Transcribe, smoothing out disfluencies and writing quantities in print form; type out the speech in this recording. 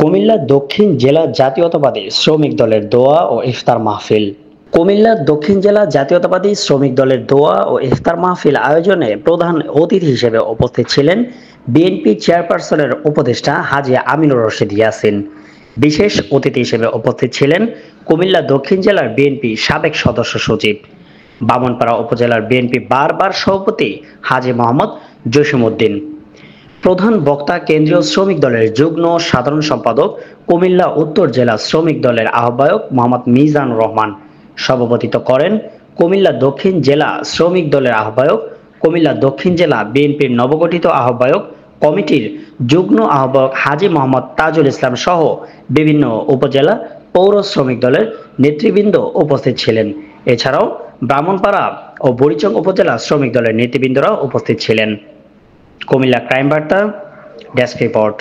কুমিল্লা দক্ষিণ জেলা জাতীয়তাবাদী শ্রমিক দলের দোয়া ও ইফতার মাহফিল। কুমিল্লা দক্ষিণ জেলা জাতীয়তাবাদী শ্রমিক দলের দোয়া ও ইফতার মাহফিল আয়োজনে প্রধান অতিথি হিসেবে উপস্থিত ছিলেন বিএনপি চেয়ারপারসনের উপদেষ্টা হাজী আমিনুর রশিদ ইয়াসিন। বিশেষ অতিথি হিসেবে উপস্থিত ছিলেন কুমিল্লা দক্ষিণ জেলার বিএনপি সাবেক সদস্য সচিব, বামনপাড়া উপজেলার বিএনপি বারবার সভাপতি হাজী মোহাম্মদ জসিমউদ্দিন। প্রধান বক্তা কেন্দ্রীয় শ্রমিক দলের যুগ্ম সাধারণ সম্পাদক, কুমিল্লা উত্তর জেলা শ্রমিক দলের আহ্বায়ক মোহাম্মদ মিজানুর রহমান। সভাপতিত্ব করেন কুমিল্লা দক্ষিণ জেলা শ্রমিক দলের আহ্বায়ক, কুমিল্লা দক্ষিণ জেলা বিএনপির নবগঠিত আহ্বায়ক কমিটির যুগ্ম আহ্বায়ক হাজী মোহাম্মদ তাজুল ইসলাম সহ বিভিন্ন উপজেলা পৌর শ্রমিক দলের নেতৃবৃন্দ উপস্থিত ছিলেন। এছাড়াও ব্রাহ্মণপাড়া ও বুড়িচং উপজেলা শ্রমিক দলের নেতৃবৃন্দরা উপস্থিত ছিলেন। কুমিল্লা ক্রাইম বার্তা ডেস্ক রিপোর্ট।